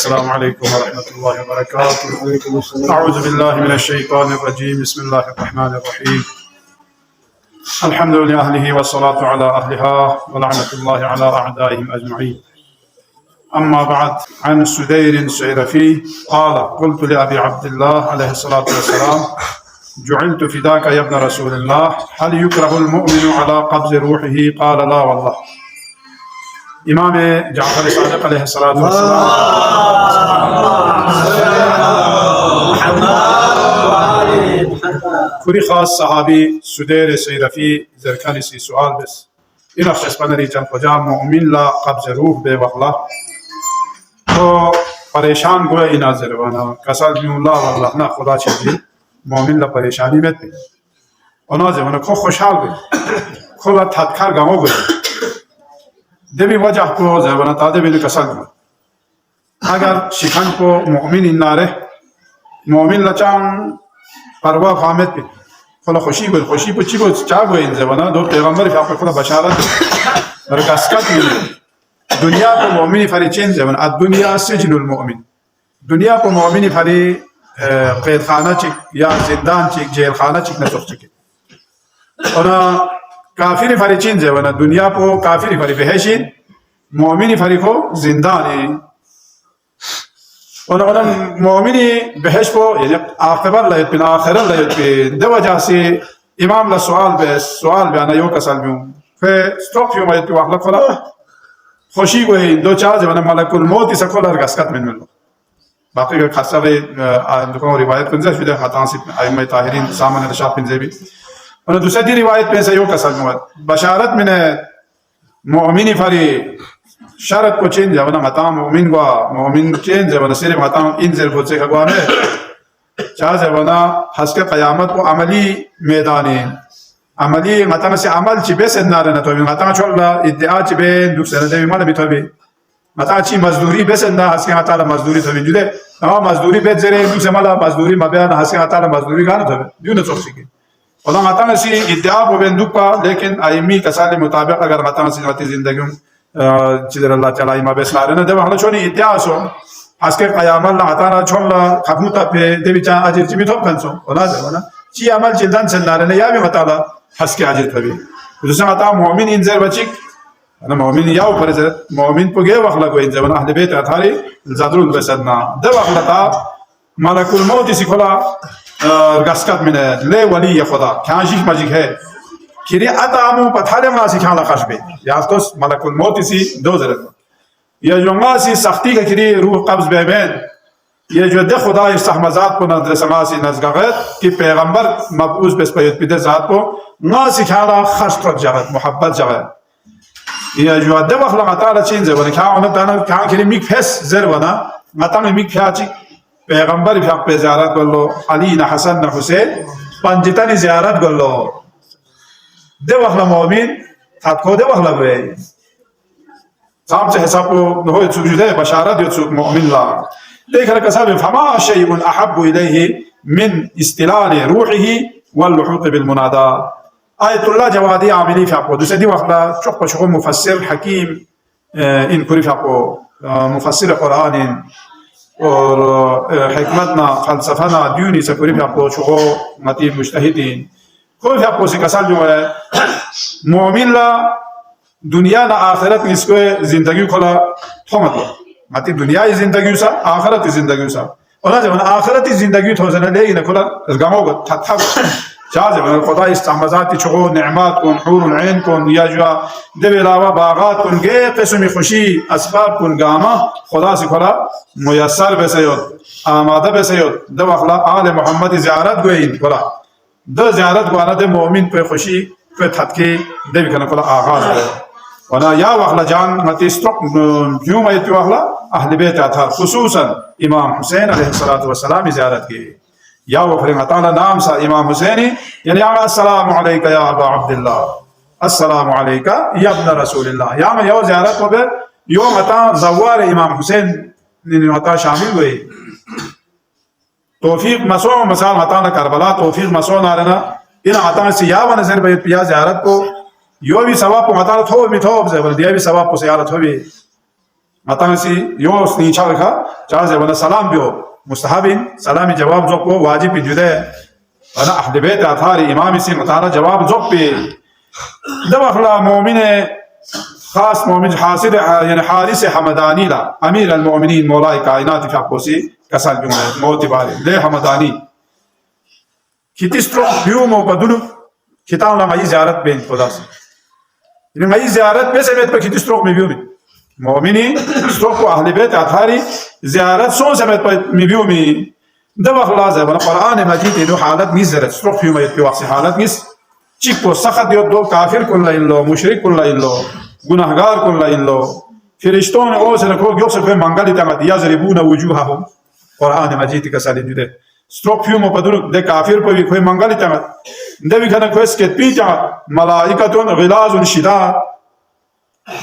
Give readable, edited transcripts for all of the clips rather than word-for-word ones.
अस्सलामु अलैकुम वरहमतुल्लाहि वबरकातुहू। अऊज़ु बिल्लाहि मिनश्शैतानिर रजीम। बिस्मिल्लाहिर रहमानिर रहीम। अल्हम्दुलिल्लाहि अहलिही वस्सलातु अला अहलिहा व लअनतुल्लाहि अला अअदाइहिम अजमईन। अम्मा बअद। अन सुदैर सैरफी क़ाल क़ुल्तु लिअबी अब्दिल्लाह अलैहिस्सलातु वस्सलाम जुइल्तु फ़िदाका या इब्न रसूलिल्लाह हल युक्रहुल मुअमिनु अला क़ब्ज़ि रूहिही क़ाल ला वल्लाह। इमाम जाफ़र सादिक़ अलैहिस्सलातु वस्सलाम खुरी खास सहाबी सुदैर सैरफी ज़रकनी सुआल बस इन अखशपनरी चल खुजा मुमिन ला क़ब्ज़ रूह बे वक़ला तो परेशान गोया इना ज़रवाना कसल बिउल्ला वल्लाह ना खुदा चीज़ी मुमिन ला परेशानी में थे ओना ज़माना खो खुशहाल बे खुला थदकार गाँव गए देवी वजह को ज़रवाना तादे बिन कसल अगर शिखन को मुमिन इन्नारे मुमिन लचांग परवा फामित पे खुला खुशी पुची को चाह इन ज़माना दो पैगंबर फिर खुला बशारत बरकसकत मिले दुनिया को मुमिन फरी चेंज ज़माना दुनिया सिजनुल मुमिन दुनिया को मुमिन फरी कैद खाना चिक या जिंदान चिक जेल खाना चिक न चुक चिके और काफिर फरी चेंज ज़माना दुनिया को काफिर फरी बेहशीन मुमिन फरी को जिंदानी और मोमिनी बहश को आखिरत लयत पिन आखिरत लयत पिन दो वजह से इमाम ला सवाल बयाना यो कसल बियूं फिर स्टॉप यो मयत वाखला खुला खुशी को दो चार जमाना मलकुल मौत इस खुला रगसकत में मिलो बाकी का खासा वे दुकान रिवायत कुंजा शुद्ध हाथां से आइम्मा ताहिरीन सामान नशाब पिंजेबी और दूसरी रिवायत पे से यो कसल बियूं बशारत में मोमिनी फरी शरत को चेंज जवना मताम मोमिन चेंज जवना सिर्फ मताम इन जर बोचे खगवाने चाह जवना हस्के क़यामत को अमली मैदानी अमली मताम से अमल चिबे से नारे न तो मताम छोड़ा इद्दिआ चिबे दूसरे ने भी माल भी तो भी मताम ची मजदूरी बे से ना हस्के हताला मजदूरी तो भी जुदे तमाम मजदूरी बे जरे दूसरे माला मजदूरी मबयान हस्के हताला मजदूरी गाना तो भी यूँ न सोच सके और मताम से इद्दिआ को बेंदुका लेकिन आइमी कसाले मुताबिक अगर मताम से जाती जिंदगी चिदर अल्लाह चला इमा बेसारे ना देव हलो छोनी इतिहासो हस्के क़यामत ला हतारा छोला खबूता पे देवी चा अजिर चिबी थोप कंसो ओला देवना ची अमल चिंतन चंदारे ने या भी बताला हस्के अजिर तभी दूसरा मता मोमिन इंजर बचिक ना मोमिन या ऊपर से मोमिन पुगे वखला को इंजर बना अहले बैत अथारी ज़दरुल बसदना देव वखला ता मलकुल मौत इसी खुला गस्कत में ले वली खुदा क्या जिक मजिक है किरी अतामु पथाले मासी खाला खशबे या तो मलकुल मौत इसी दो जरत ये जो मासी सख्ती का किरी रूह कब्ज बेबेन ये जो दे खुदा इस्तहमजात को नजर समासी नजगत कि पैगंबर मबूस बेस पैद पिदे जात को मासी खाला खशत जगत मोहब्बत जगत ये जो दे वखला मताला चेंज बने क्या उन्हें ताना क्या किरी मिक फेस जर बना मता में मिक फ्याची पैगंबर फ्याक पे ज़ियारत कर लो अली न हसन न हुसैन पंजिता ने ज़ियारत कर लो दे वखला मोमिन थात को दे वखला गए साम से हिसाब को हो सुजुदे बशारत यो मोमिन ला देख रहा कसा फमा शैउन अहब्बु इलैहि मिन इस्तिलाल रूहिही वल लुहुक बिल मुनादा आयतुल्लाह जवादी आमिली फाको दूसरी वखला चुप चुप मुफस्सिर हकीम इन कुरी फाको मुफस्सिर कुरान और हिकमतना फलसफना दीनी से कुरी फाको चुको मती मुज्तहिदीन कोई आपको से कसल जो है मोमिन ला दुनिया ना आखिरत इसको जिंदगी खोला थोमत माती दुनिया की जिंदगी सा आखिरत की जिंदगी सा और ना जब आखिरत की जिंदगी थो जना ले इन खोला गामो को थथा चाह जब खुदा इस्तेमाज़ात की चुगो नेमत को हूरुल ऐन को या जो देव अलावा बागात को गे किस्म खुशी असबाब को गामा खुदा से खोला मुयस्सर बेसयोत आमादा बेसयोत दव अखला आले मोहम्मद ज़ियारत गोई खोला दो ज़ियारत गुआना दे मोमिन पे खुशी पे थदके देवी करने को आगाज़ है वना या वखला जान मती स्टॉक क्यों मैं इतने वखला अहले बैत था खुसूसन इमाम हुसैन अलैहिस्सलातु वस्सलाम ज़ियारत की या वो फिर ताला नाम सा इमाम हुसैनी यानी अस्सलामु अलैका या अबा अब्दुल्लाह अस्सलामु अलैका या इब्न रसूलिल्लाह या मैं यो ज़ियारत को बे यो मता ज़वार इमाम हुसैन ने मता शामिल हुए तौफीक मसो मसाल मता न करबला तौफीक मसो नारना इन आता से या व नजर बे पिया ज़ियारत को यो भी सवाब को मता थो भी थो दिया भी सवाब को ज़ियारत हो भी Matangasi yo ni chalka chaze wana salam bio mustahabin salami jawab zokko wajib jude wana ahli bait athari imam si matala jawab zokpi دبخلا مؤمن خاص مؤمن حاصل يعني حارس حمداني لا امير المؤمنين مولاي كائنات في حقوسي كسال جمله موت بالي ليه حمداني كيتسترو يوم وبدلو كتاب لما زيارت بين خداس إن ما زيارت بس أمت بكيتسترو مبيومي مؤمنين سترو أهل بيت أثاري زيارت سون سمت مبيومي دبخلا زي بنا قرآن مجيد إنه حالات نزرت سترو يوم يتبي وقت حالات نز چیکو سخت یاد دو کافر کن لایلو مشرک کن لایلو گناهگار کن لایلو فرشتون او سر کو گوش به منگلی تمت یزربون وجوههم قرآن مجید کا سالی دیده ستروپیوم پدر ده کافر په کوئی منگلی تمت دوی کنه کو اسکت پیچا ملائکتون غلاظ شداد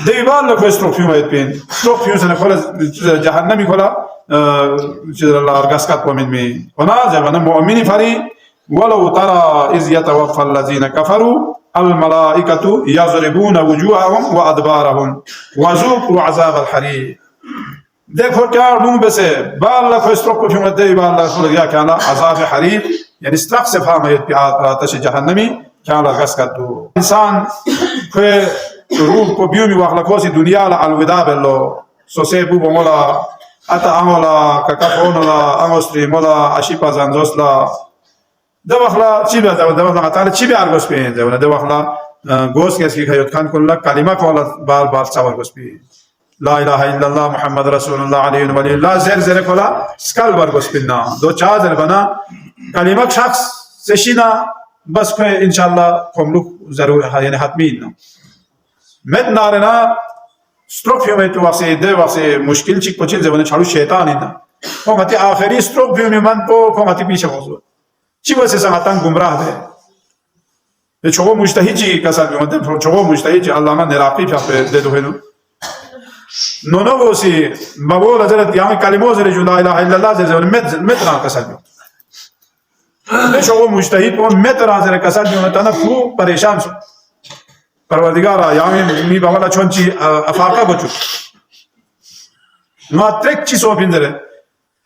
دیوال کو ستروپیوم ایت پین ستروپیوم سن کولا جهنمی کولا چیز الله ارگاسکات پمن می ونا زبان مؤمنی فری ولو ترى إذ يتوفى الذين كفروا الملائكة يضربون وجوههم وأدبارهم وذوقوا عذاب الحريق देखो क्या रूम बसे बाल्ला को स्ट्रोक को फिर दे बाल्ला को लगा क्या ना अज़ाब हरीक यानी स्ट्रक से फाम है आतश जहन्नमी क्या लगा इसका तो इंसान के रूह को बियोमी वाखला को सी दुनिया ला अलविदा बेलो सोसे बु बोला अता आमोला ककाफोनला आमोस्ट्री मोला आशिपा जानजोसला دبخلا چی بیاد دبخلا تعالی چی بیار گوش پین دبخلا دبخلا گوش کسی خیوت خان کلا کلمه کولا بار بار چاور گوش پین لا اله الا الله محمد رسول الله علیه و آله لا زر زر کولا سکال بار گوش پین نا دو چهار زر بنا کلمه شخص سشینا بس که انشالله کملو ضرور یعنی حتمی نا مد نارنا ستروک فیوم تو واسه ده واسه مشکل چیک پچیل زبان چالو شیطان اینا کماتی آخری ستروک فیوم من پو کماتی پیش موضوع چی واسه سماتان گمراه ده به چوغو مجتهدی کسان میگن چوغو مجتهدی علامه نراقی فقط ده دوهنو نونو وسی مبول حضرت یعنی کلمات زیر لا اله الا الله زیر متر کسان میگن به چوغو مجتهد اون متر زیر کسان میگن تانا خو پریشان شد پروردگارا یعنی می بالا چون چی افاقه بچو نو ترک چی سو پیندره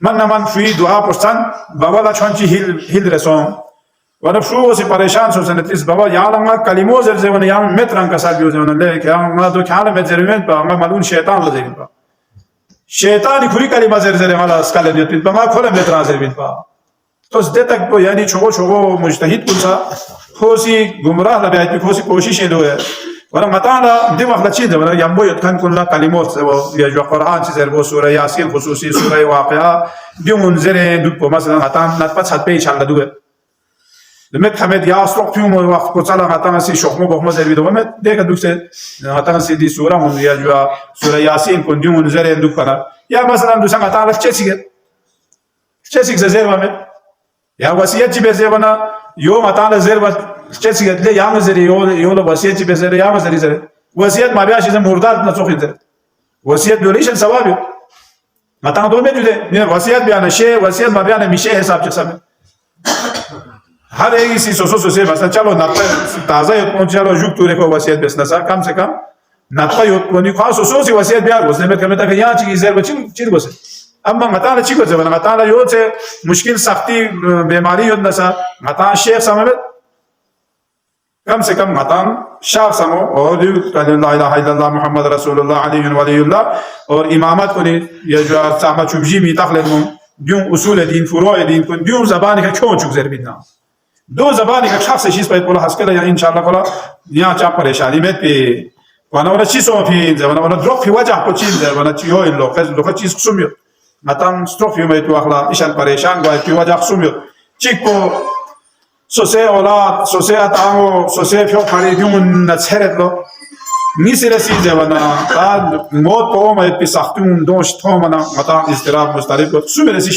من شوی دعا پرسان بابا لا چون چی هیل رسون وانا شو وسی پریشان شو سنتیس بابا یالم کلمو زر زونه یام متران کسال بیو زونه له که ما دو کاله مزرمنت با ما ملون شیطان لزین با شیطانی کوری کلمه زر زر مالا اسکال بیت با ما کول متران زر بیت با تو زده تک با یعنی چوغو مجتهد کنسا خوسی گمراه لبیت خوسی کوشش دوه وانا متانا دي وقت چیز وانا یامبو یتکن کلا کلمات یا جو قرآن چیز رو سوره یاسین خصوصی سوره واقعه دیون زر دو مثلا متان نتپت صد پیش الله دوه لمت حمد یا سرق فيهم وقت قصلا متان سی شخمو بخمو زر بیدو مت دیگه دوسه متان سی دی سوره هم یا جو سوره یاسین کن دیون زر دو کنا یا مثلا دوسه متان چه زر ومت یا وصیت چی بزر وانا یو متان زر و چه له یام زری یو له وصیت چی بزر یام زری زر وصیت ما بیاش زم مرداد نسوخ زر وصیت دولیش ثواب متان دو میده نه وصیت بیان شه وصیت ما بیان میشه حساب چه حساب هر ایک سی سو سے مثلا چلو نطفه تازه یوت چلو جوک تو ریکو وصیت بس نسا کم سے کم نطفه یوت کنی خاص سی وصیت بیار واسه نمیت کمتا که یا چی زر بچین چی واسه اما متان چی کوزه وانا متان یوت سے مشکل سختی بیماری یوت نسا متان شیخ سمت कम से कम मतान शाह समो और ला इलाहा इल्लल्लाह मुहम्मद रसूलुल्लाह अलैहि व आलिहि और इमामत को ये जो सामा चुबजी में तखलद मु दियों उसूल दीन फुरूअ दीन को दियों ज़बान का क्यों चुक ज़र बिना दो ज़बान का शख्स चीज़ पर बोला हस्कला या इंशाअल्लाह कोला यहाँ चा परेशानी में पे वाना वाला चीज़ हो फिर वाना वाला ड्रॉप ही वजह को चीज़ है वाना चीज़ हो इन लोग चीज़ सुमियो मतान स्ट्रोफ ही में तो अखला इशान परेशान गए कि वजह सुमियो चिक को सोसे औलाद सोसे अतांगो सोसे फ्यो खड़ी दियों नचहरत लो निसरे सीज़े वना ताद मौत को मैं पिसाख्तून दोष थो मना मता इस्तिराब मुस्तारिब को सुमेरे सी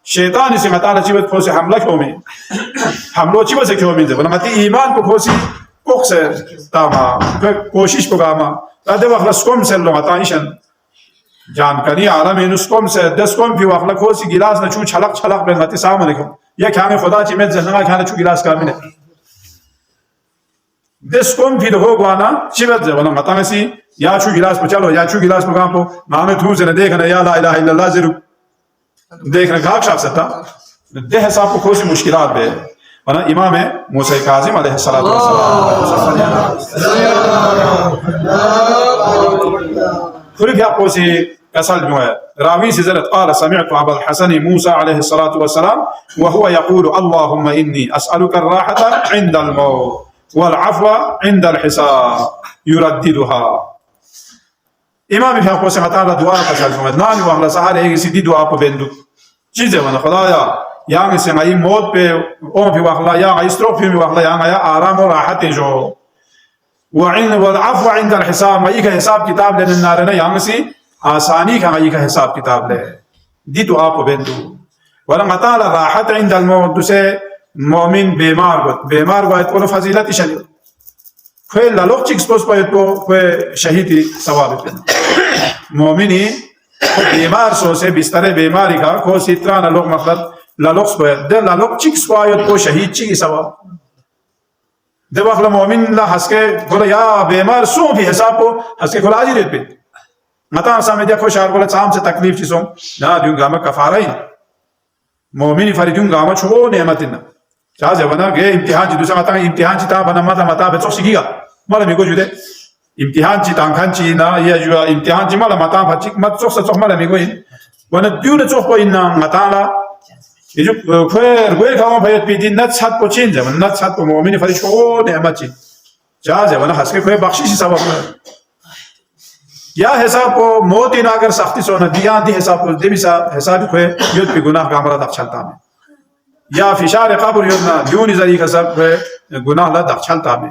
शैतान इसे मता नचीबत को से हमला क्यों में हमलो चीबत से क्यों में वना मती ईमान को से कोक से तामा कोशिश को गामा तादे वक्त स्कोम से लो मता इशन जानकारी आलम इनुस्कोम से दस्कोम भी वक्त को सी गिलास न चू छलक में मती सामने को या क्या में खुदा चिमेत जन्ना क्या चु गिलास का मिने Descom fi ho guana chibat je wana matangasi ya chu gilas po chalo ya chu gilas po kampo mame thu se dekhna ya la ilaha illallah zero dekhna gak shab sata de hisab ko kosi mushkilat be wana imam Musa Kazim alayhi salatu wassalam خلق يقوسي كسل بمويه راوي سيزلت قال سمعت أبا الحسن موسى عليه الصلاة والسلام وهو يقول اللهم إني أسألك الراحة عند الموت والعفو عند الحساب يرددها إمام في أقوسي مطالة دعاء كسل بمويه ناني وأهل سهل إيجي سيدي دعاء ببندو چیزے وانا خدایا یہاں سے غی موت پہ اون في واخلا یا غی ستروک في واخلا یا آرام و راحت جو والعفو عند الحساب ما يك حساب كتاب لنا النار يعني سي آساني كما يك حساب كتاب له دي دعاء کو بندو ولما تعالى راحت عند الموت سے مؤمن بیمار کو تو فضیلت شلی کوئی لوگ چیکس پوس پے تو کوئی شہید ثواب مومنی بیمار سو سے بستر بیماری کا کو سترا لوگ مطلب لوگ پے دے لوگ چیکس کو شہید چی ثواب ده وقت المؤمن لا حسكي قول يا بيمار سو في حسابه حسكي قول عاجي ريت بيت متى سامي دي خوش قول سام سے تکلیف چیزوں نا ديون گاما کفارای مؤمن فريدون گاما چو نعمتنا چا جبنا گه امتحان چي دوسرا متا امتحان چي تا بنا متا بچو سيگا مالا ميگو جوده امتحان چي تانخان چي نا يا جو امتحان چي مالا متا فچ مت چوخ چوخ مالا ميگو ان وانا ديون چوخ کو ان متا لا يجو كوير كوير كمان بيت بيدين نتشات بوشين زمان نتشات بمؤمن فريش كو نعمتي جاز وانا حسكي كوير بخشيش سبب يا حساب کو موت ان اگر سختی سونا دیان دی حساب کو دمیسا حساب كوير يود بي گناہ کامرا دخ چلتا میں یا فشار قبر يودنا ديون زري کا سب گناہ لا دخ چلتا میں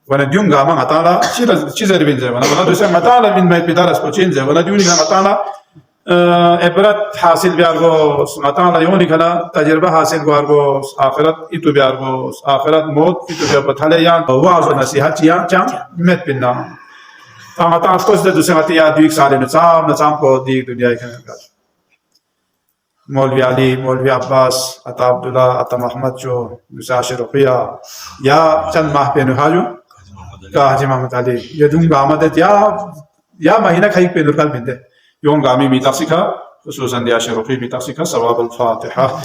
وانا ديون گاما متالا چیز ربين زمان وانا دوسرا متالا من بيت بدارس بوشين زمان وانا ديون متالا عبرت حاصل بیارگو مطالعه یونی کلا تجربه حاصل بیارگو آخرت ایتو بیارگو آخرت موت ایتو بیار بتاله یان واعظ و نصیحت یا چام مت بنا مطالعه کس ده دوسرے مطالعه یاد دیگ سال نظام کو دیگ دنیا کے اندر مولوی علی مولوی عباس عطا عبداللہ عطا محمد جو مساشر رقیہ یا چند ماہ پہ نحاجو کا حاجی محمد علی یہ دونگا آمدت یا مہینہ کھائیک پہ نرکل بندے يوم قامي ميتاقسك خصوصا دي عشر رقيب ميتاقسك صواب الفاتحة